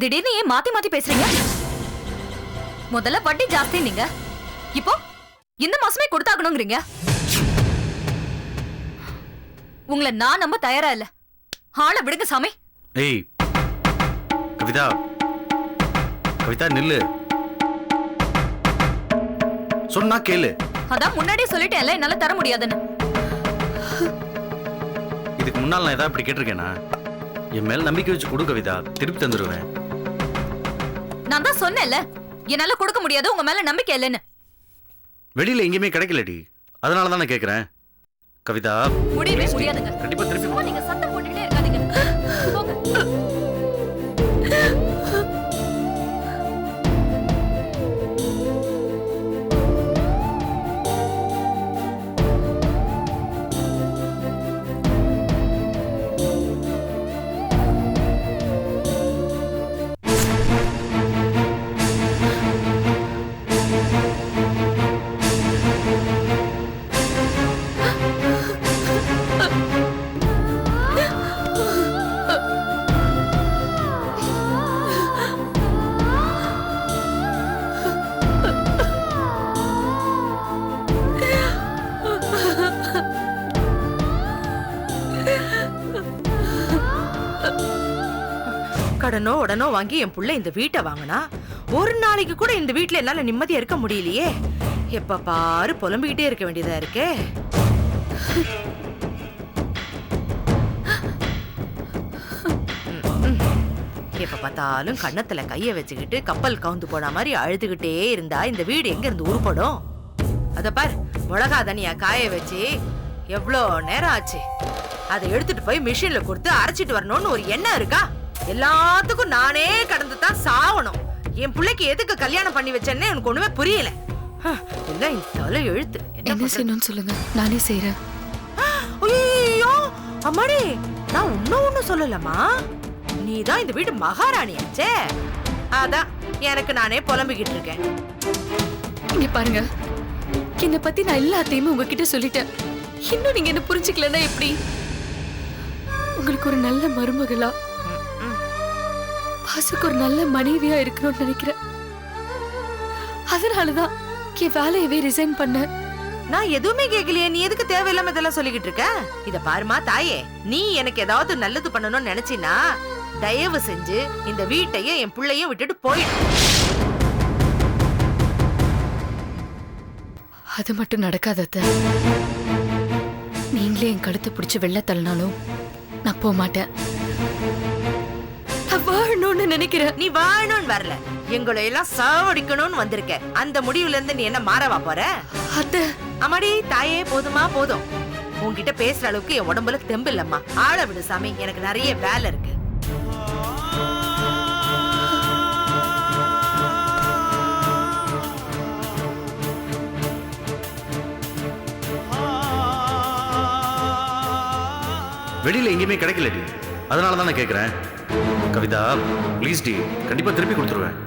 திடீர்னு ஏன் மாத்தி மாத்தி பேசுறீங்க? முதல்ல வட்டி ஜாஸ்தி நீங்க, இப்போ இந்த மாசமே கொடுத்தாகணுங்கிறீங்க. உங்களை நான் நம்ப தயாரா இல்ல. ஆளை விடுங்க சாமி. ஏய் கவிதா, கவிதா நில்லு, சொன்னா கேளு. அதான் முன்னாடியே சொல்லிட்டேன்ல என்னால தர முடியாதுன்னு. இதுக்கு முன்னால் நான் ஏதாவது இப்படி கேட்டிருக்கேனா? என் மேல நம்பிக்கை வச்சு கொடு கவிதா, திருப்பி தந்துருவேன். நான் தான் சொன்னேன்ல என்னால கொடுக்க முடியாது, உங்க மேல நம்பிக்கை இல்லைன்னு. வெளியில எங்கேயுமே கிடைக்கலடி, அதனால தான் நான் கேட்கிறேன். கவிதா முடியவே முடியாதுங்க. கண்டிப்பா திருப்பி. நீங்க சத்தம் போட்டுக்கிட்டே இருக்காதீங்க. போங்க. கடனோ உடனோ வாங்கி என் புள்ள இந்த வீட்டை வாங்கினா ஒரு நாளைக்கு கூட இந்த வீட்டுல என்னால நிம்மதியா இருக்க முடியலையே. எப்ப பாரு புலம்பிக்கிட்டே இருக்க வேண்டியதா இருக்கே. எப்ப பார்த்தாலும் கன்னத்துல கைய வச்சுக்கிட்டு கப்பல் கவுந்து போன மாதிரி அழுதுகிட்டே இருந்தா இந்த வீடு எங்க இருந்து உருப்படும்? அத பார், மிளகா தனியா காய வச்சு எவ்வளோ நேரம் ஆச்சு. அதை எடுத்துட்டு போய் மிஷின்ல கொடுத்து அரைச்சிட்டு வரணும்னு ஒரு எண்ணம் இருக்கா? எல்லாத்துக்கும் நானே கடந்து தான் சாவணும். என் பிள்ளைக்கு எதுக்கு கல்யாணம் பண்ணி வச்சேன்னு எனக்கு ஒண்ணுமே புரியல. இல்ல இந்த தலை எழுத்து என்ன செய்யணும்னு சொல்லுங்க, நானே செய்யறேன். ஐயோ அம்மாடி, நான் ஒண்ணு சொல்லலமா. நீதான் இந்த வீட்டு மகாராணியாச்சே. அதான் எனக்கு நானே புலம்பிக்கிட்டு இருக்கேன். இங்க பாருங்க, என்னை பத்தி நான் எல்லாத்தையுமே உங்ககிட்ட சொல்லிட்டேன். இன்னும் நீங்க என்ன புரிஞ்சுக்கலன்னா எப்படி? உங்களுக்கு ஒரு நல்ல மருமகளா, பாசுக்கு ஒரு நல்ல மனைவியா இருக்கணும்னு நினைக்கிறேன். அதனாலதான் என் வேலையவே ரிசைன் பண்ண. நான் எதுவுமே கேட்கலையே, நீ எதுக்கு தேவையில்லாம இதெல்லாம் சொல்லிக்கிட்டு இருக்க? இத பாருமா தாயே, நீ எனக்கு ஏதாவது நல்லது பண்ணணும்னு நினைச்சினா தயவு செஞ்சு இந்த வீட்டையும் என் பிள்ளையும் விட்டுட்டு போயிடு. அது மட்டும் நடக்காத. நீங்களே என் கழுத்தை பிடிச்சு வெள்ள தள்ளினாலும் நான் போக மாட்டேன். வாழணும்னு நினைக்கிறேன். நீ வாழணும்னு வரல, எங்களை எல்லாம் சாவடிக்கணும்னு வந்திருக்க. அந்த முடிவுல இருந்து நீ என்ன மாறவா போற? அத்தை அம்மாடி தாயே, போதுமா போதும். உன்கிட்ட பேசுற அளவுக்கு என் உடம்புல தெம்பு இல்லம்மா. ஆள விடு சாமி, எனக்கு நிறைய வேலை இருக்கு. வெளியில எங்கேயுமே கிடைக்கலடி, அதனால தான் நான் கேட்கிறேன். கவிதா ப்ளீஸ் டி, கண்டிப்பா திருப்பி கொடுத்துருவேன்.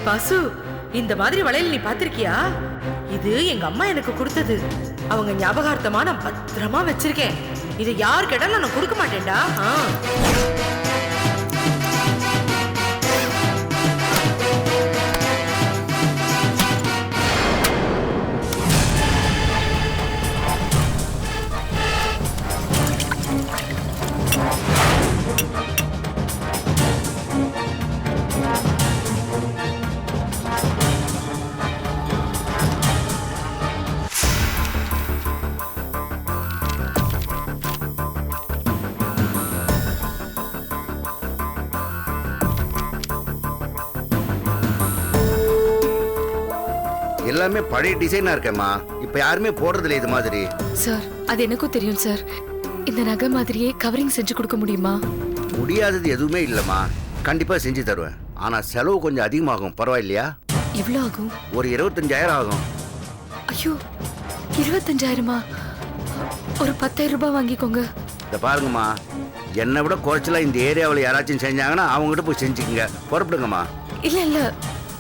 பாசு, இந்த மாதிரி வளையல் நீ பாத்திருக்கியா? இது எங்க அம்மா எனக்கு கொடுத்தது. அவங்க ஞாபகார்த்தமா நான் பத்திரமா வச்சிருக்கேன். இதை யார் கேட்டாலும் நான் கொடுக்க மாட்டேன்டா. எல்லாமே பழைய டிசைனா இருக்கேம்மா. இப்ப யாருமே போடுறது இல்லை இது மாதிரி. சார், அது எனக்கும் தெரியும் சார். இந்த நகை மாதிரியே கவரிங் செஞ்சு கொடுக்க முடியுமா? முடியாதது எதுவுமே இல்லைம்மா, கண்டிப்பாக செஞ்சு தருவேன். ஆனால் செலவு கொஞ்சம் அதிகமாகும், பரவாயில்லையா? எவ்வளோ ஆகும்? ஒரு 25,000 ஆகும். ஐயோ, 25,000மா? ஒரு 10,000 ரூபாய் வாங்கிக்கோங்க. இதை பாருங்கம்மா, என்னை விட குறைச்சலாம் இந்த ஏரியாவில் யாராச்சும் செஞ்சாங்கன்னா அவங்ககிட்ட போய் செஞ்சுக்கங்க. புறப்படுங்கம்மா. இல்ல இல்ல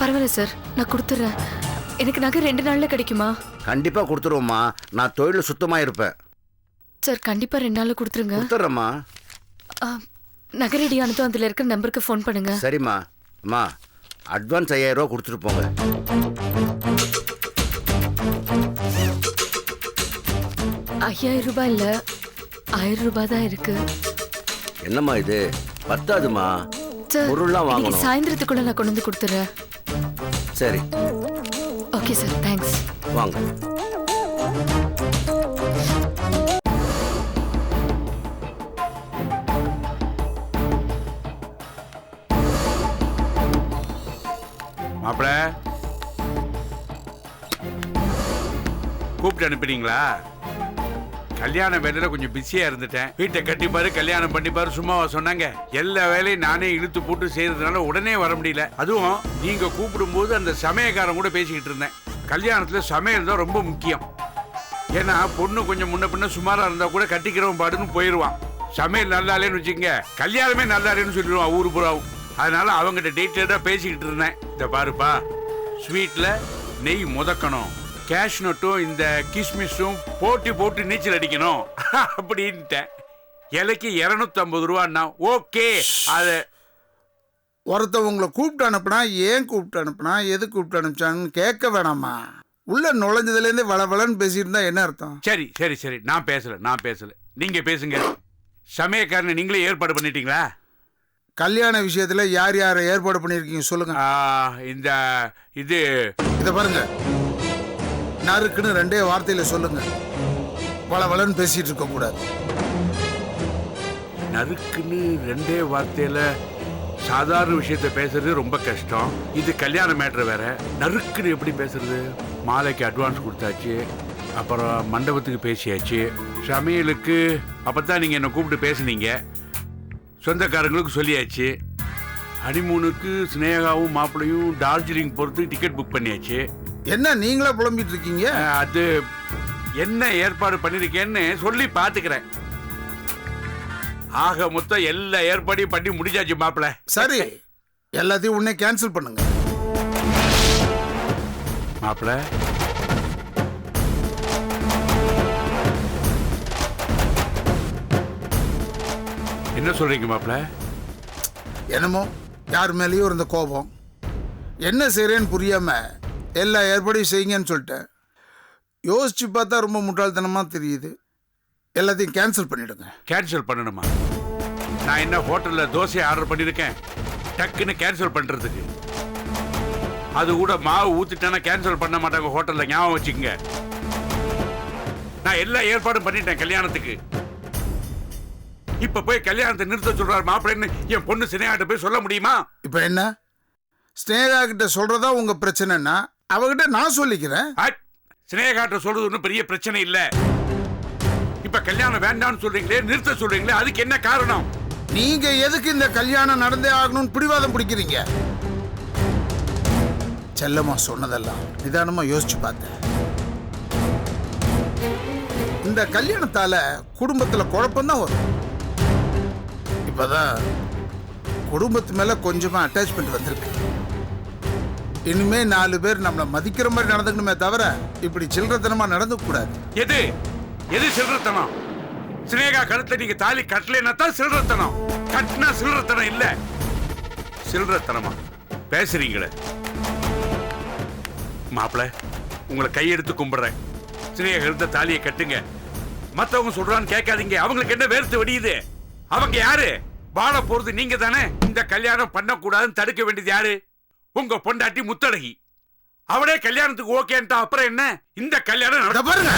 பரவாயில்ல சார், நான் கொடுத்துட்றேன். எனக்கு நகை 2 நாள்ல கிடைக்குமா? கண்டிப்பாக கொடுத்துருவோம்மா, நான் தொழில் சுத்தமாக இருப்பேன். சார் கண்டிப்பா 2 நாள்ல கொடுத்துருங்க. கொடுத்துட்றேம்மா. நகை ரெடி ஆனதும் அதுல இருக்கிற நம்பருக்கு ஃபோன் பண்ணுங்க. சரிம்மா. அம்மா, அட்வான்ஸ் 5,000 ரூபா கொடுத்துட்டு போங்க. 5,000 ரூபாய் இல்ல, 1000 ரூபாய் தான் இருக்கு. என்னம்மா இது பத்தாதுமா, சார் பொருள்லாம் இன்னைக்கு வாங்கணும். சாயந்தரத்துக்குள்ள நான் கொண்டு வந்து கொடுத்துறேன். சரி ஓகே சார், தேங்க்ஸ். வாங்க. மாப்பிள கூப்பிட்டு அனுப்பினீங்களா? கல்யாண வேலையில கொஞ்சம் பிஸியா இருந்துட்டேன். வீட்டை கட்டிப்பாரு, கல்யாணம் பண்ணிப்பாரு சும்மாவா சொன்னாங்க? எல்லா வேலையும் நானே இழுத்து போட்டு செய்யறதுனால உடனே வர முடியல. அதுவும் நீங்க கூப்பிடும் போது அந்த சமயக்காரன் கூட பேசிக்கிட்டு இருந்தேன். கல்யாணத்துல சமையல் தான் ரொம்ப முக்கியம். ஏன்னா பொண்ணு கொஞ்சம் முன்ன பின்ன சுமாரா இருந்தா கூட கட்டிக்கிறவன் பாடுன்னு போயிடுவான். சமையல் நல்லா இல்லைன்னு வச்சுக்கங்க, கல்யாணமே நல்லா இல்லைன்னு சொல்லிடுவான் ஊரு புறாவும். அதனால அவங்ககிட்ட டீட்டெயிலா பேசிக்கிட்டு இருந்தேன். இந்த பாருப்பா, ஸ்வீட்ல நெய் முதக்கணும், கேஷ்நட்டும் இந்த கிஸ்மிஸும் போட்டு போட்டு நீச்சல் அடிக்கணும் அப்படின்ட்டேன். இலைக்கு 250 ரூபான்னா ஓகே. அது ஒருத்தவங்களை கூப்பிட்டு அனுப்புனா ஏன் கூப்பிட்டு அனுப்புனா, எது கூப்பிட்டு அனுப்பிச்சான்னு கேட்க வேணாமா? உள்ள நுழைஞ்சதுலேருந்து வளவளன்னு பேசிட்டு இருந்தா என்ன அர்த்தம்? சரி சரி சரி, நான் பேசல, நீங்க பேசுங்க. சமயக்காரனை நீங்களே ஏற்பாடு பண்ணிட்டீங்களா? கல்யாண விஷயத்துல யார் யாரை ஏற்பாடு பண்ணிருக்கீங்க சொல்லுங்க. இந்த இது இத பாருங்க, நறுக்குன்னு 2 வார்த்தையில சொல்லுங்க. வளவளன்னு பேசிட்டு இருக்க கூடாது. நறுக்குன்னு 2 வார்த்தையில சாதாரண விஷயத்த பேசுறது ரொம்ப கஷ்டம். இது கல்யாண மேட்ரு வேற. நறுக்குன்னு எப்படி பேசுறது? மாலைக்கு அட்வான்ஸ் கொடுத்தாச்சு, அப்புறம் மண்டபத்துக்கு பேசியாச்சு, சமையலுக்கு அப்பதான் நீங்க என்ன கூப்பிட்டு பேசுனீங்க, சொந்தக்காரங்களுக்கு சொல்லியாச்சு, ஹனிமூனுக்கு ஸ்னேகாவும் மாப்பிளையும் டார்ஜிலிங் போறதுக்கு டிக்கெட் புக் பண்ணியாச்சு. என்ன நீங்களா புலம்பிட்டு இருக்கீங்க? அது என்ன ஏற்பாடு பண்ணிருக்கேன்னு சொல்லி பாத்துக்கிறேன். ஆக மொத்தம் எல்லா ஏற்பாடையும் பண்ணி முடிஞ்சாச்சு மாப்பிள. சரி, எல்லாத்தையும் உடனே கேன்சல் பண்ணுங்க. மாப்பிள, என்ன சொல்றீங்க மாப்பிள? என்னமோ யார் மேலேயும் இருந்த கோபம், என்ன செய்யறேன்னு புரியாம எல்லா ஏற்பாடையும் செய்யுங்கன்னு சொல்லிட்டேன். யோசிச்சு பார்த்தா ரொம்ப முட்டாள்தனமா தெரியுது. எல்லாத்தையும் கேன்சல் பண்ணிடுங்க. கேன்சல் பண்ணணுமா? நான் என்ன ஹோட்டல்ல தோசை ஆர்டர் பண்ணிருக்கேன் டக்குன்னு கேன்சல் பண்றதுக்கு? அது கூட மாவு ஊத்திட்டானா கேன்சல் பண்ண மாட்டாங்க ஹோட்டல்ல, ஞாபகம் வச்சுக்கங்க. நான் எல்லா ஏற்பாடும் பண்ணிட்டேன் கல்யாணத்துக்கு. இப்ப போய் கல்யாணத்தை நிறுத்த சொல்றாரு மாப்பிள்ளைன்னு என் பொண்ணு சினேகாட்ட போய் சொல்ல முடியுமா? இப்ப என்ன, ஸ்னேகா கிட்ட சொல்றதா உங்க பிரச்சனைனா அவகிட்ட நான் சொல்லிக்கிறேன். சினேகாட்ட சொல்றது ஒன்றும் பெரிய பிரச்சனை இல்ல. இப்ப கல்யாணம் வேண்டாம்னு சொல்றீங்களே, நிறுத்த சொல்றீங்களே, அதுக்கு என்ன காரணம்? நீங்க எதுக்கு இந்த கல்யாணம் நடந்தே ஆகணும்னு பிடிவாதம் பிடிக்கிறீங்க? செல்லம்மா சொன்னதெல்லாம் நிதானமா யோசிச்சு பார்த்தேன். இந்த கல்யாணத்தால குடும்பத்துல குழப்பம்தான் வரும். இப்பதான் குடும்பத்து மேல கொஞ்சமா அட்டாச்மெண்ட் வந்திருக்கு. இனிமே 4 பேர் நம்மளை மதிக்கிற மாதிரி நடந்துக்கணுமே தவிர இப்படி சில்லறத்தனமா நடந்துக்க கூடாது. எது எது சில்லறத்தனம்? சினேகா கழுத்தை நீங்க தாலி கட்டலைன்னா தான் சில்லறத்தனம். கட்டினா சில்லறத்தனம் இல்ல. சில்லறத்தனமா பேசுறீங்களே மாப்பிள, உங்களை கையெடுத்து கும்பிடுறேன். சினேகா கழுத்த தாலியை கட்டுங்க. மத்தவங்க சொல்றான்னு கேட்காதீங்க. அவங்களுக்கு என்ன வேர்த்து வெடியுது? அவங்க யாரு? வாழ போறது நீங்க தானே. இந்த கல்யாணம் பண்ணக்கூடாதுன்னு தடுக்க வேண்டியது யாரு? உங்க பொண்டாட்டி முத்தழகி. அவளே கல்யாணத்துக்கு ஓகேன்ட்டா அப்புறம் என்ன? இந்த கல்யாணம் பாருங்க.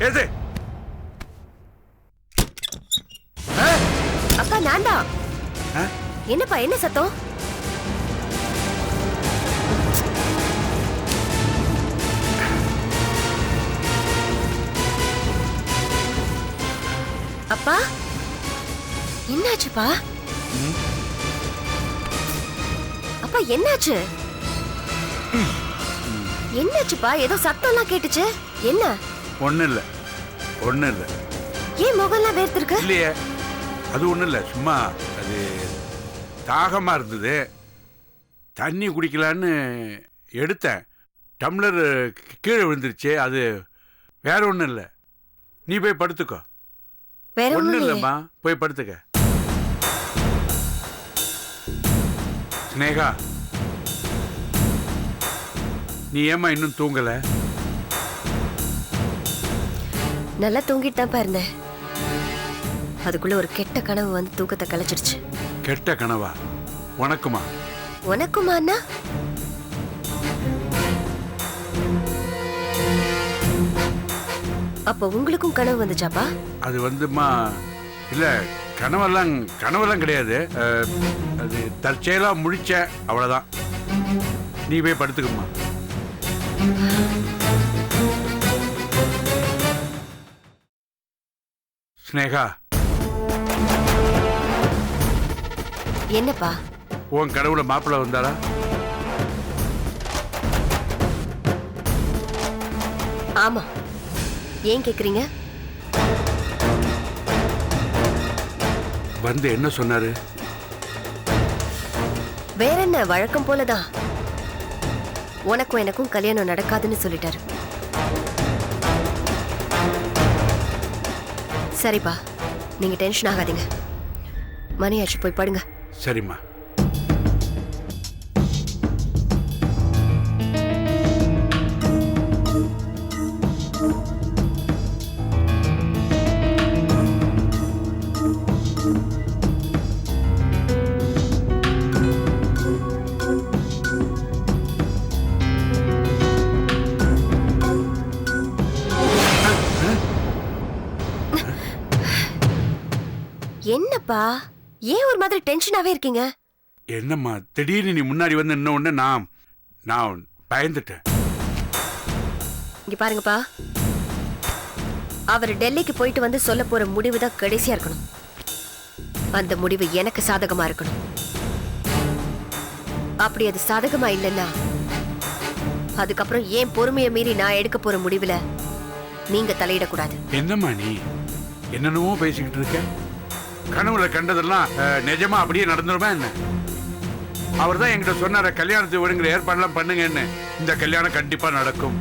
எது அப்பா நான் தான். ஆ? என்னப்பா என்ன சத்தம்? அப்பா என்னாச்சுப்பா? அப்பா என்னாச்சு? என்னாச்சுப்பா? ஏதோ சத்தம்லாம் கேட்டுச்சு. என்ன? ஒண்ணும் இல்ல ஒண்ணும் இல்ல. ஏன் முகம்லாம் வேர்த்திருக்கு? இல்லையே, அது ஒண்ணும் இல்ல. சும்மா அது தாகமா இருந்தது, தண்ணி குடிக்கலான்னு எடுத்தேன். டம்ளர் கீழே விழுந்துருச்சு. அது வேற ஒண்ணும் இல்ல. நீ போய் படுத்துக்கோ. வேற ஒண்ணும் ஒண்ணும் இல்லம்மா, போய் படுத்துக்க. ஸ்னேகா, நீ ஏம்மா இன்னும் தூங்கல? நல்லா தூங்கிட்டு தான் இருந்தேன். அதுக்குள்ள ஒரு கெட்ட கனவு வந்து தூக்கத்தை கலைச்சிடுச்சு. கெட்ட கனவா? உனக்குமா? உனக்குமா அண்ணா? அப்ப உங்களுக்கும் கனவு வந்துச்சாப்பா? அது வந்துமா, இல்ல கனவெல்லாம் கிடையாது. அது தற்செயலா முழிச்ச, அவ்வளவுதான். நீ போய் படுத்துக்கம்மா. ஸ்னேகா, என்னப்பா? உன் கடவுள மாப்பிள்ள வந்தாரா? ஆமா. ஏன் கேக்குறீங்க? வந்து என்ன சொன்னாரு? வேற என்ன, வழக்கம் போலதான். உனக்கும் எனக்கும் கல்யாணம் நடக்காதுன்னு சொல்லிட்டாரு. சரிப்பா, நீங்க டென்ஷன் ஆகாதீங்க. மணியாச்சு, போய் படுங்க. சரிம்மா. என்னப்பா, ஏன் ஒரு மாதிரி டென்ஷனாவே இருக்கீங்க? என்னம்மா திடீர்னு நீ முன்னாடி வந்து இன்னும் ஒண்ணு நான் பயந்துட்டேன். இங்க பாருங்கப்பா, அவர் டெல்லிக்கு போயிட்டு வந்து சொல்ல போற முடிவு தான் கடைசியா இருக்கணும். அந்த முடிவு எனக்கு சாதகமா இருக்கணும். அப்படி அது சாதகமா இல்லைன்னா அதுக்கப்புறம் ஏன் பொறுமையை மீறி நான் எடுக்க போற முடிவுல நீங்க தலையிடக்கூடாது. என்னம்மா நீ என்னென்னவோ பேசிக்கிட்டு இருக்க? கனவுல கண்டதெல்லாம் நிஜமா அப்படியே நடந்துருமா என்ன? அவர் தான் என்கிட்ட சொன்னார, கல்யாணத்தை விடுங்கிற ஏற்பாடுலாம் பண்ணுங்கன்னு. இந்த கல்யாணம் கண்டிப்பா நடக்கும்.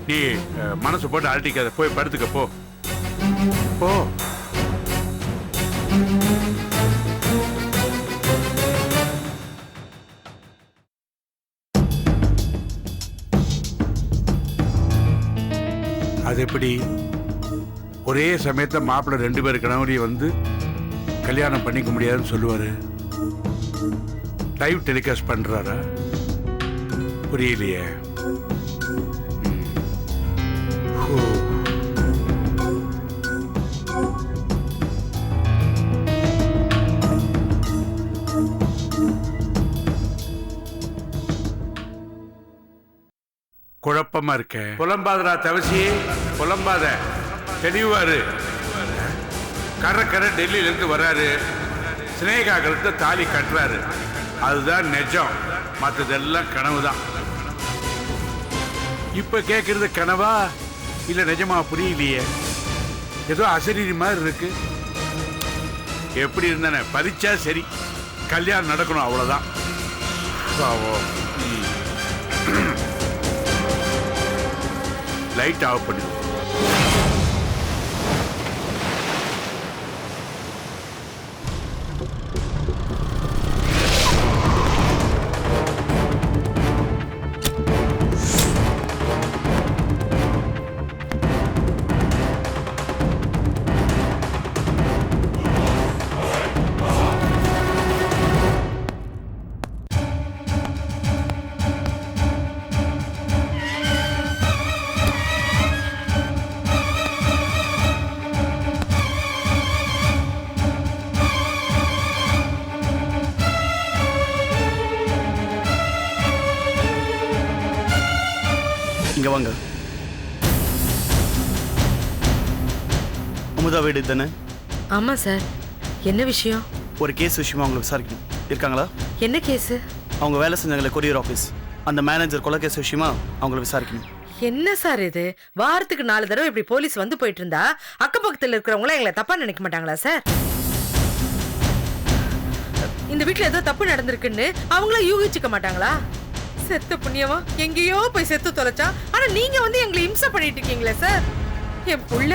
நீ மனசு போட்டு அழட்டிக்காத, போய் படுத்துக்க போ போ. அது எப்படி ஒரே சமயத்துல மாப்பிள்ளை 2 பேர் கணவரையும் வந்து கல்யாணம் பண்ணிக்க முடியாதுன்னு சொல்லுவாரு? லைவ் டெலிகாஸ்ட் பண்றாரா? புரியலையே. குழப்பமா இருக்க. புலம்பாதரா தவசி, புலம்பாத. தெளிவாரு. கரை டெல்லியில இருந்து வராரு, ஸ்னேகா கழுத்த தாலி கட்டுறாரு. அதுதான் நிஜம், மற்றதெல்லாம் கனவுதான். இப்ப கேட்கறது கனவா இல்ல நிஜமா புரியலையே. ஏதோ அசரீரி மாதிரி இருக்கு. எப்படி இருந்தானே, பறிச்சா சரி, கல்யாணம் நடக்கணும், அவ்வளவுதான். லைட் ஆஃப் பண்ணு. அமுதா வீடு தானே? ஆமா சார். என்ன விஷயம்? ஒரு கேஸ் விஷயமா அவங்களை விசாரிக்கணும். இருக்காங்களா? என்ன கேஸ்? அவங்க வேலை செஞ்சாங்களே கொரியர் ஆஃபீஸ், அந்த மேனேஜர் கொலை கேஸ் விஷயமா அவங்களை விசாரிக்கணும். என்ன சார் இது? வாரத்துக்கு 4 தடவை இப்படி போலீஸ் வந்து போயிட்டு இருந்தா அக்கம் பக்கத்துல இருக்கிறவங்கள எங்களை தப்பா நினைக்க மாட்டாங்களா சார்? இந்த வீட்டுல ஏதோ தப்பு நடந்திருக்குன்னு அவங்கள யூகிச்சுக்க மாட்டாங்களா? செத்த புண்ணியமா எங்கேயோ போய் செத்து தொலைச்சா, ஆனா நீங்க வந்து எங்களை இம்சை பண்ணிட்டு இருக்கீங்களே சார். என் புள்ள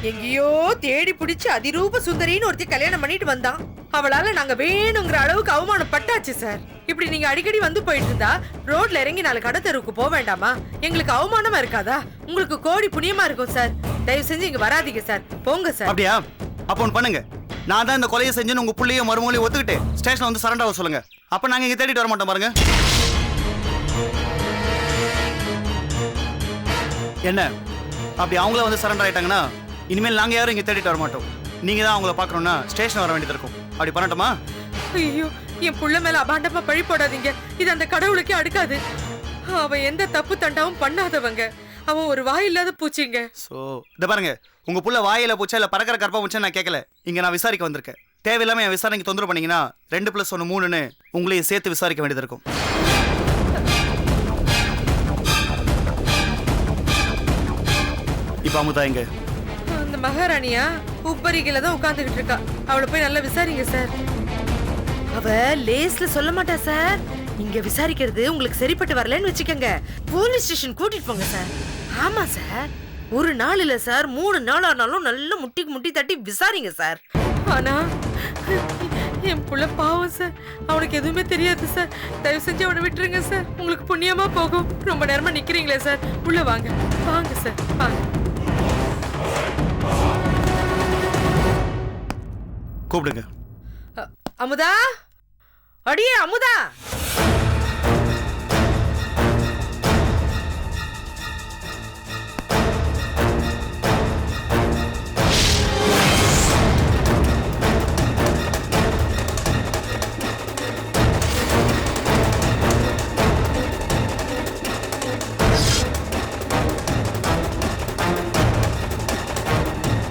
எங்கேயோ தேடி பிடிச்சு அதிரூப சுந்தரின்னு ஒருத்தி கல்யாணம் பண்ணிட்டு வந்தான். அவளால நாங்க வேணுங்கிற அளவுக்கு அவமானப்பட்டாச்சு சார். இப்படி நீங்க அடிக்கடி வந்து போயிட்டு இருந்தா ரோட்ல இறங்கி 4 கடை தெருவுக்கு போக வேண்டாமா? எங்களுக்கு அவமானமா இருக்காதா? உங்களுக்கு கோடி புண்ணியமா இருக்கும் சார். தயவு செஞ்சு இங்க வராதீங்க சார், போங்க சார். அப்படியா? அப்போ ஒன்று பண்ணுங்க, நான் தான் இந்த கொலையை செஞ்சுன்னு உங்க புள்ளையும் மருமகளையும் ஒத்துக்கிட்டு ஸ்டேஷன்ல வந்து சரண்டர் ஆக சொல்லுங்க. அப்ப நாங்க இங்க தேடிட்டு வர மாட்டோம் பாருங்க. என்ன அப்படி அவங்கள வந்து சரண்டர் ஆயிட்டாங்கன்னா இனிமேல் நாங்க யாரும் இங்க தேடிட்டு வர மாட்டோம். நீங்க தான் அவங்கள பாக்கணும்னா ஸ்டேஷன் வர வேண்டியது இருக்கும். அப்படி பண்ணட்டுமா? ஐயோ, என் புள்ள மேல அபாண்டமா பழி போடாதீங்க. இது அந்த கடவுளுக்கே அடுக்காது. அவன் எந்த தப்பு தண்டாவும் பண்ணாதவங்க. அவன் ஒரு வாய் இல்லாத பூச்சிங்க. சோ இத பாருங்க, உங்க புள்ள வாயில பூச்சா இல்ல பறக்கிற கற்பா பூச்சா நான் கேட்கல. இங்க நான் விசாரிக்க வந்திருக்கேன். தேவையில்லாம என் விசாரணைக்கு தொந்தரவு பண்ணீங்கன்னா 2+1 3ன்னு உங்களையும் சேர்த்து விசாரிக்க வேண்டியது இருக்கும். இப்ப அமுதா எங்க? அந்த மகாராணியா உப்பரிகையில தான் உட்கார்ந்துகிட்டு இருக்கா. அவளை போய் நல்லா விசாரிங்க சார். அவ லேஸ்ல சொல்ல மாட்டா சார். இங்க விசாரிக்கிறது உங்களுக்கு சரிப்பட்டு வரலன்னு வச்சுக்கோங்க, போலீஸ் ஸ்டேஷன் கூட்டிட்டு போங்க சார். ஆமா சார், ஒரு நாள் இல்ல சார், 3 நாள் ஆனாலும் நல்ல முட்டி தட்டி விசாரிங்க சார். ஆனா என் புள்ள பாவம் சார், அவனுக்கு எதுவுமே தெரியாது சார். தயவு செஞ்சு அவனை விட்டுருங்க சார், உங்களுக்கு புண்ணியமா போகும். ரொம்ப நேரமா நிக்கிறீங்களே சார், உள்ள வாங்க வாங்க சார் வாங்க. கூப்பிடுங்க. அமுதா, அடியே அமுதா.